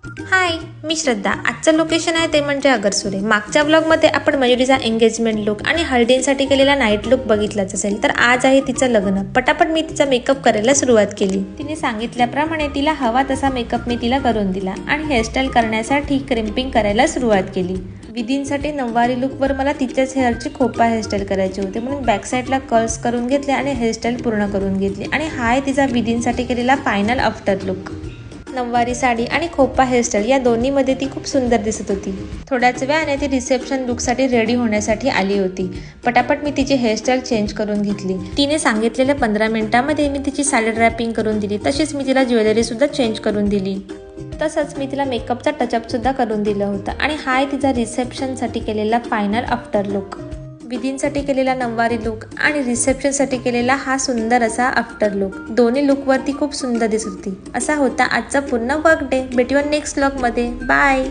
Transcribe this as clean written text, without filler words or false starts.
हाय, मी श्रद्धा. आजचं लोकेशन आहे ते म्हणजे अगरसुरे. मागच्या ब्लॉगमध्ये आपण मयुरीचा एंगेजमेंट लुक आणि हळदींसाठी केलेला नाईट लुक बघितलाच असेल. तर आज आहे तिचं लग्न. पटापट मी तिचा मेकअप करायला सुरुवात केली. तिने सांगितल्याप्रमाणे तिला हवा तसा मेकअप मी तिला करून दिला आणि हेअरस्टाईल करण्यासाठी क्रिम्पिंग करायला सुरुवात केली. विधींसाठी नऊवारी लुकवर मला तिच्याच हेअरची खोपा हेअरस्टाईल करायची होती, म्हणून बॅक साईडला कर्ल्स करून घेतले आणि हेअरस्टाईल पूर्ण करून घेतली. आणि हा आहे तिचा विधींसाठी केलेला फायनल आफ्टर लुक. नऊवारी साडी आणि खोपा हेअरस्टाईल या दोन्हीमध्ये ती खूप सुंदर दिसत होती. थोड्याच वेळाने ती रिसेप्शन लुकसाठी रेडी होण्यासाठी आली होती. पटापट मी तिची हेअरस्टाईल चेंज करून घेतली. तिने सांगितलेल्या 15 मिनिटांमध्ये मी तिची साडी रॅपिंग करून दिली. तशीच मी तिला ज्वेलरीसुद्धा चेंज करून दिली. तसंच मी तिला मेकअपचा टचअपसुद्धा करून दिलं होतं. आणि हा आहे तिचा रिसेप्शनसाठी केलेला फायनल आफ्टर लुक. विधींसाठी केलेला नऊवारी लुक आणि रिसेप्शनसाठी केलेला हा सुंदर असा आफ्टर लुक. दोन्ही लुकवरती खूप सुंदर दिसत होती. असा होता आजचा पूर्ण वर्क डे. भेटूया नेक्स्ट व्लॉगमध्ये. बाय.